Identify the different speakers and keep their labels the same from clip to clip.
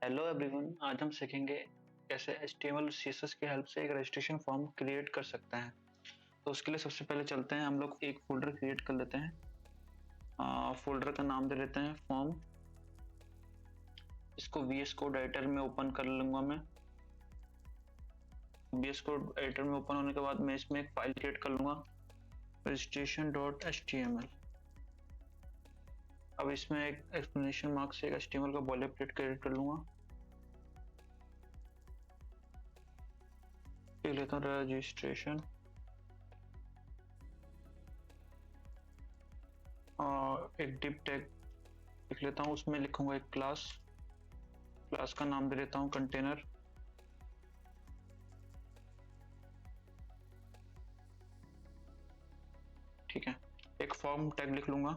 Speaker 1: Hello everyone, आज हम सीखेंगे कैसे HTML और CSS की हेल्प से एक रजिस्ट्रेशन फॉर्म क्रिएट कर सकते हैं। तो उसके लिए सबसे पहले चलते हैं, हम लोग एक फोल्डर क्रिएट कर लेते हैं। फोल्डर का नाम दे देते हैं फॉर्म। इसको VS कोड एडिटर में ओपन कर लूंगा मैं। VS कोड एडिटर में ओपन होने के बाद मैं इसमें एक फाइल क्रिएट कर लूंगा, registration.html। अब इसमें एक एक्सप्लेनेशन मार्क से एक HTML का बॉयलरप्लेट क्रिएट कर लूंगा। लिख लेता हूँ रजिस्ट्रेशन और एक डिव टैग लिख लेता हूँ, उसमें लिखूंगा एक क्लास का नाम दे देता हूँ कंटेनर। ठीक है, एक फॉर्म टैग लिख लूंगा।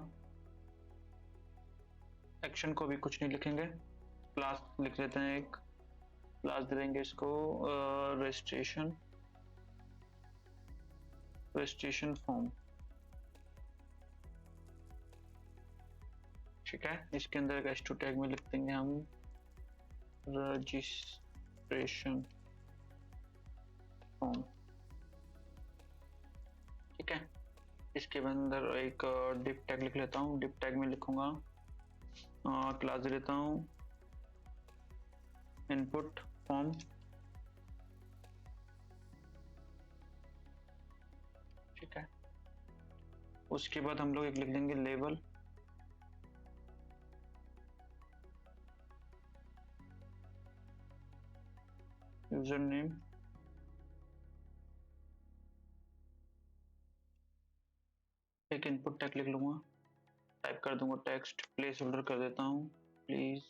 Speaker 1: एक्शन को भी कुछ नहीं लिखेंगे, क्लास लिख लेते हैं, एक क्लास दे देंगे इसको रजिस्ट्रेशन फॉर्म। ठीक है, इसके अंदर एक h2 टैग में लिख देंगे हम रजिस्ट्रेशन फॉर्म। ठीक है, इसके अंदर एक डिव टैग लिख लेता हूँ। डिव टैग में लिखूंगा क्लास दे देता हूँ इनपुट फॉर्म। ठीक है, उसके बाद हम लोग एक लिख देंगे लेबल। यूजर नेम, एक इनपुट टैग लिख लूंगा, टाइप कर दूंगा टेक्स्ट, प्लेस होल्डर कर देता हूँ, प्लीज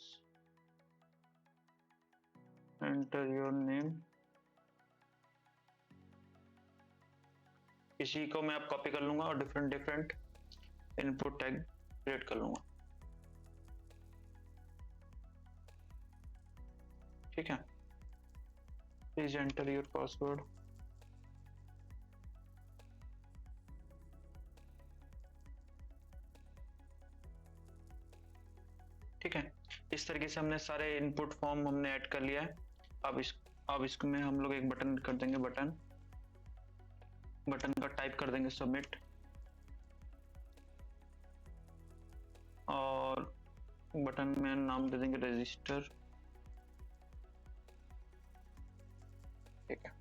Speaker 1: एंटर योर नेम। इसी को मैं अब कॉपी कर लूंगा और डिफरेंट इनपुट टैग क्रिएट कर लूंगा। ठीक है, प्लीज एंटर योर पासवर्ड। ठीक है, इस तरीके से हमने सारे इनपुट फॉर्म हमने ऐड कर लिया है। अब इसको में हम लोग एक बटन कर देंगे, बटन का टाइप कर देंगे सबमिट, और बटन में नाम दे देंगे रजिस्टर। ठीक है,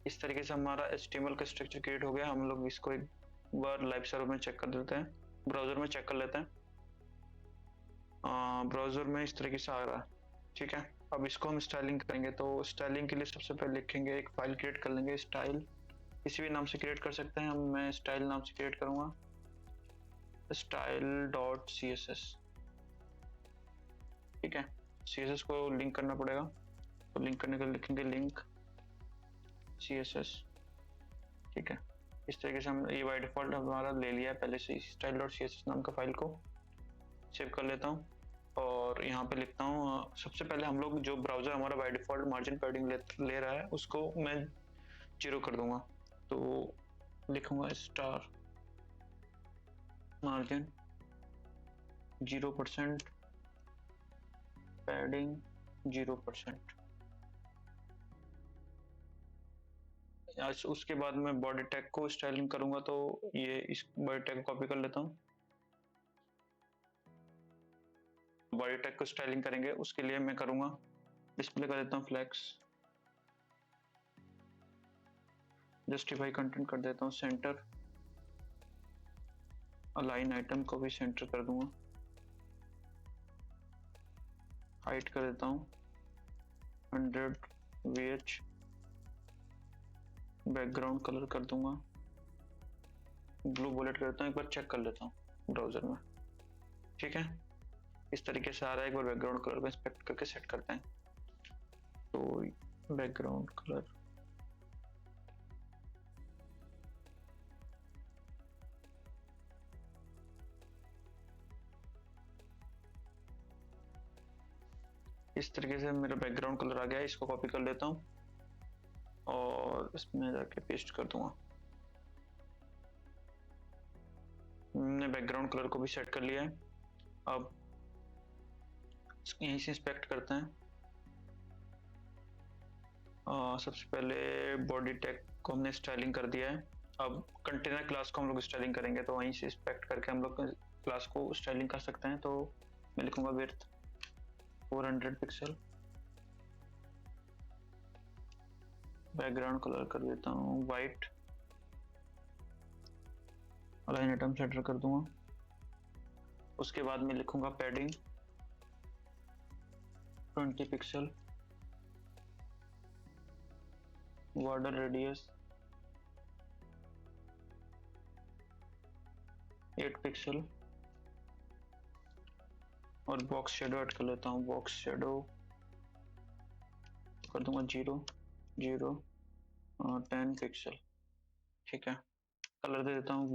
Speaker 1: इस तरीके से हमारा HTML का स्ट्रक्चर क्रिएट हो गया। हम लोग इसको एक बार लाइव सर्वर में चेक कर देते हैं, ब्राउजर में चेक कर लेते हैं। ब्राउजर में इस तरीके से आ रहा है। ठीक है, अब इसको हम स्टाइलिंग करेंगे, तो स्टाइलिंग के लिए सबसे पहले लिखेंगे, एक फाइल क्रिएट कर लेंगे, स्टाइल, किसी भी नाम से क्रिएट कर सकते हैं। मैं स्टाइल नाम से क्रिएट करूंगा, style.css। ठीक है, CSS को लिंक करना पड़ेगा, तो लिंक करने के लिए लिखेंगे लिंक CSS। ठीक है, इस तरीके से हम ये बाय डिफॉल्ट हमारा ले लिया है पहले से style.css नाम का फाइल को सेव कर लेता हूँ। और यहाँ पे लिखता हूँ, सबसे पहले हम लोग जो ब्राउजर हमारा बाय डिफॉल्ट मार्जिन पैडिंग ले रहा है उसको मैं 0 कर दूंगा। तो लिखूंगा स्टार मार्जिन 0%, पैडिंग 0%। उसके बाद मैं बॉडी टैग को स्टाइलिंग करूंगा, तो ये इस बॉडी टैग को कॉपी कर लेता हूँ। बॉडी टैग को स्टाइलिंग करेंगे, उसके लिए मैं करूंगा डिस्प्ले कर देता हूँ फ्लेक्स, जस्टिफाई कंटेंट कर देता हूँ सेंटर, अलाइन आइटम को भी सेंटर कर दूंगा, हाइट कर देता हूँ 100 VH, बैकग्राउंड कलर कर दूंगा ब्लू बुलेट कर देता हूँ। एक बार चेक कर लेता हूँ ब्राउजर में। ठीक है, इस तरीके से आ रहा है। एक बार बैकग्राउंड कलर को इंस्पेक्ट करके सेट करते हैं, तो बैकग्राउंड कलर इस तरीके से मेरा बैकग्राउंड कलर आ गया है। इसको कॉपी कर लेता हूँ और इसमें जाके पेस्ट कर दूंगा। हमने बैकग्राउंड कलर को भी सेट कर लिया है। अब यहीं से इंस्पेक्ट करते हैं। सबसे पहले बॉडी टैग को हमने स्टाइलिंग कर दिया है। अब कंटेनर क्लास को हम लोग स्टाइलिंग करेंगे, तो वहीं से इंस्पेक्ट करके हम लोग क्लास को स्टाइलिंग कर सकते हैं। तो मैं लिखूंगा विड्थ 400 पिक्सल, बैकग्राउंड कलर कर देता हूँ वाइट, अलाइन आइटम सेंटर कर दूंगा। उसके बाद मैं लिखूंगा padding 20 pixel, border radius 8 pixel, और बॉक्स शेडो ऐड कर लेता हूँ। बॉक्स शेडो कर दूंगा 0 0 10 पिक्सल। ठीक है, कलर दे देता हूँ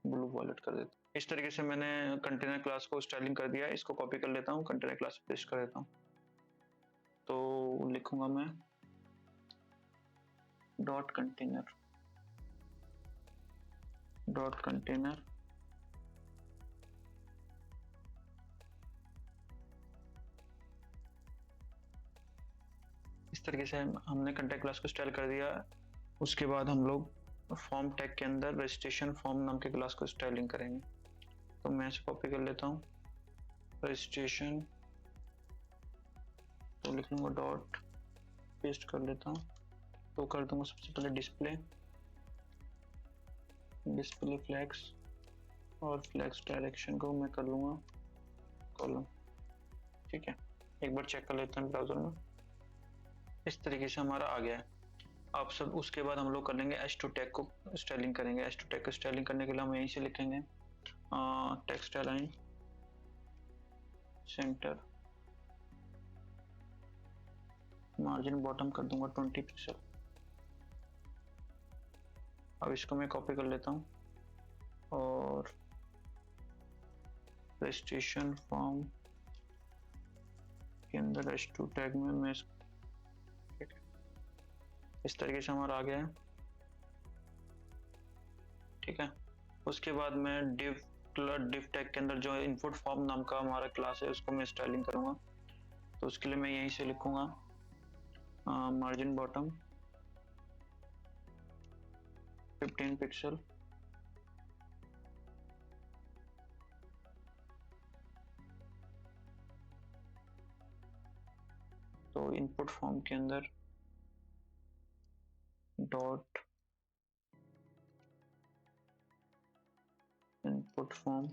Speaker 1: ब्लू वॉलेट कर देता हूँ। इस तरीके से मैंने कंटेनर क्लास को स्टाइलिंग कर दिया है। इसको कॉपी कर लेता हूँ, कंटेनर क्लास पेस्ट कर देता हूँ। तो लिखूंगा मैं डॉट कंटेनर इस तरीके से हमने कंटेंट क्लास को स्टाइल कर दिया। उसके बाद हम लोग फॉर्म टैग के अंदर रजिस्ट्रेशन फॉर्म नाम के क्लास को स्टाइलिंग करेंगे। तो मैं इसे कॉपी कर लेता हूँ, रजिस्ट्रेशन, तो लिख लूंगा डॉट, पेस्ट कर लेता हूँ। तो कर दूंगा सबसे पहले डिस्प्ले फ्लैग्स, और फ्लैग्स डायरेक्शन को मैं कर लूंगा कॉलम। ठीक है, एक बार चेक कर लेते हैं ब्राउजर में। इस तरीके से हमारा आ गया है। अब सब उसके बाद हम लोग कर लेंगे h2 टैग को स्टाइलिंग करेंगे। h2 टैग को स्टाइलिंग करने के लिए हम यहीं से लिखेंगे text align centre, margin bottom कर दूंगा 20 पिक्सल। अब इसको मैं कॉपी कर लेता हूँ और रजिस्ट्रेशन फॉर्म के अंदर h2 टैग में मैं इस तरीके से हमारा आ गया है। ठीक है, उसके बाद मैं div टैग के अंदर जो इनपुट फॉर्म नाम का हमारा क्लास है उसको मैं स्टाइलिंग करूंगा। तो उसके लिए मैं यहीं से लिखूंगा मार्जिन बॉटम 15 पिक्सल, तो इनपुट फॉर्म के अंदर डॉट इनपुट फॉर्म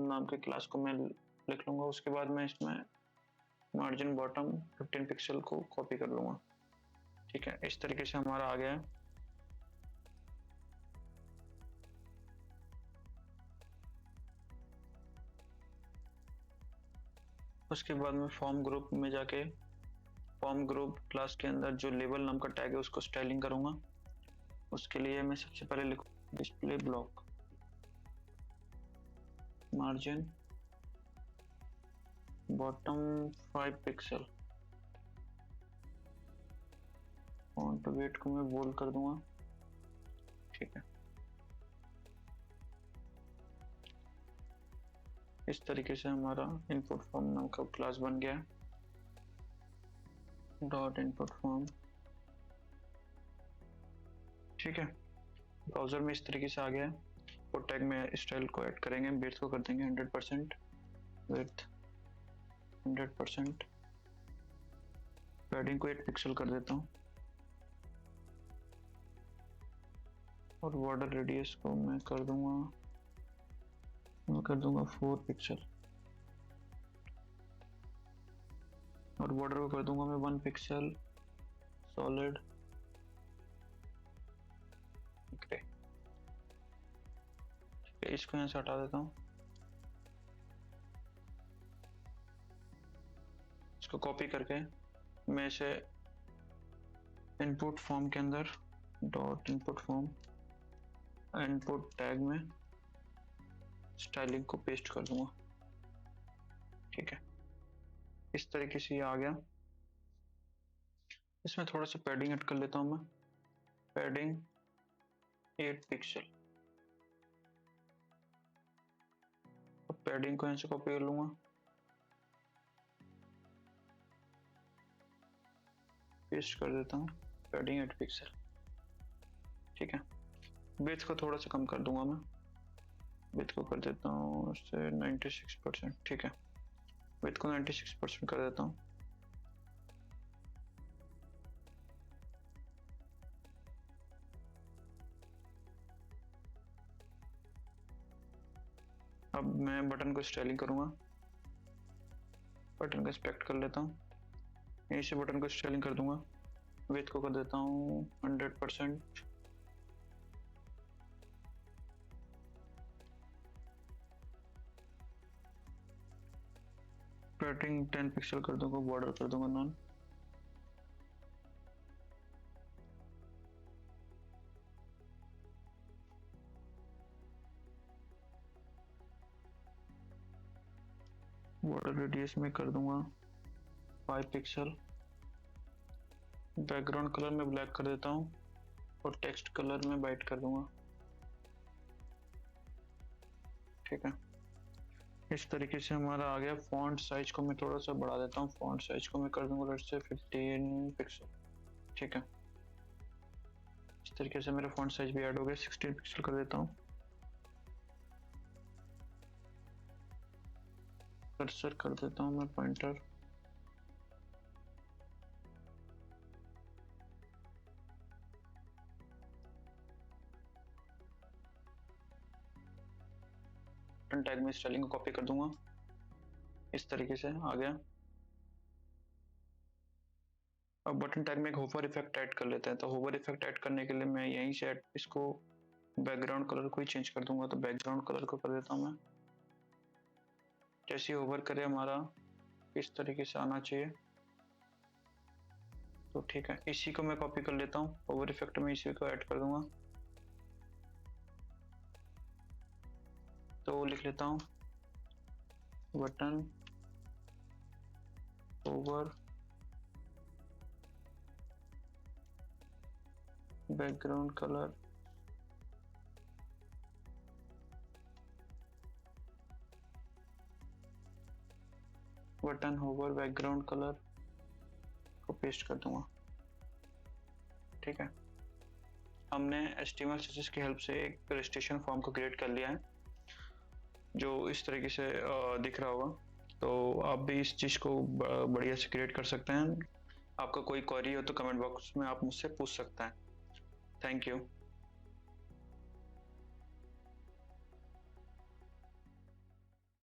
Speaker 1: नाम के क्लास को मैं लिख लूंगा। उसके बाद मैं इसमें मार्जिन बॉटम 15 पिक्सल को कॉपी कर लूंगा। ठीक है, इस तरीके से हमारा आ गया है। उसके बाद मैं फॉर्म ग्रुप में जाके फॉर्म ग्रुप क्लास के अंदर जो लेबल नाम का टैग है उसको स्टाइलिंग करूंगा। उसके लिए मैं सबसे पहले लिखूंगा display block, margin bottom 5 pixel, font weight को मैं बोल्ड कर दूंगा। ठीक है, इस तरीके से हमारा इनपुट फॉर्म नाम का क्लास बन गया है। Dot input form. ठीक है, ब्राउजर में इस तरीके से आ गया है। और टैग में स्टाइल को ऐड करेंगे, विड्थ को कर देंगे 100%, विड्थ 100%, पैडिंग को 8 पिक्सल कर देता हूँ, और बॉर्डर रेडियस को मैं कर दूंगा 4 पिक्सल, और बॉर्डर को कर दूंगा मैं 1 पिक्सल सॉलिड ग्रे। इसको यहाँ से हटा देता हूँ, इसको कॉपी करके मैं इसे इनपुट फॉर्म के अंदर dot input form input tag में स्टाइलिंग को पेस्ट कर दूंगा। ठीक है, इस तरीके से ये आ गया। इसमें थोड़ा सा पैडिंग ऐड कर लेता हूँ मैं, पैडिंग 8 पिक्सल। पैडिंग को यहाँ से कॉपी कर लूंगा, पेस्ट कर देता हूँ, पैडिंग 8 पिक्सल। ठीक है, विड्थ को थोड़ा सा कम कर दूंगा मैं, विड्थ को कर देता हूँ उससे 96%। ठीक है, विड्थ को 96% कर देता हूँ। अब मैं बटन को स्टाइलिंग करूंगा, बटन को इंस्पेक्ट कर लेता हूँ, यहीं से बटन को स्टाइलिंग कर दूंगा। विड्थ को कर देता हूँ 100%, पैडिंग 10 पिक्सल कर दूंगा, बॉर्डर कर दूंगा नॉन। बॉर्डर रेडियस में कर दूंगा 5 पिक्सल। बैकग्राउंड कलर में ब्लैक कर देता हूँ और टेक्स्ट कलर में वाइट कर दूंगा। ठीक है, इस तरीके से हमारा आ गया। फॉन्ट साइज को मैं थोड़ा सा बढ़ा देता हूँ, फॉन्ट साइज को मैं कर दूंगा लेट्स से 15 पिक्सल। ठीक है, इस तरीके से मेरा फॉन्ट साइज भी ऐड हो गया, 16 पिक्सल कर देता हूँ। कर्सर कर देता हूँ मैं पॉइंटर, बटन टैग में स्टाइलिंग को कॉपी कर दूंगा, इस तरीके से आ गया। अब बटन टैग में एक होवर इफेक्ट ऐड कर लेते हैं। तो होवर इफेक्ट ऐड करने के लिए मैं यहीं से इसको बैकग्राउंड कलर को ही चेंज कर दूंगा। तो बैकग्राउंड कलर को कर देता हूँ मैं, जैसे होवर करे हमारा इस तरीके से आना चाहिए। तो ठीक है, इसी को मैं कॉपी कर लेता हूँ, होवर इफेक्ट में इसी को ऐड कर दूंगा। तो लिख लेता हूँ button hover background colour button hover background colour को पेस्ट कर दूंगा। ठीक है, हमने HTML CSS की हेल्प से एक रजिस्ट्रेशन फॉर्म को क्रिएट कर लिया है जो इस तरीके से दिख रहा होगा। तो आप भी इस चीज़ को बढ़िया से क्रिएट कर सकते हैं। आपका कोई क्वेरी हो तो कमेंट बॉक्स में आप मुझसे पूछ सकते हैं। Thank you.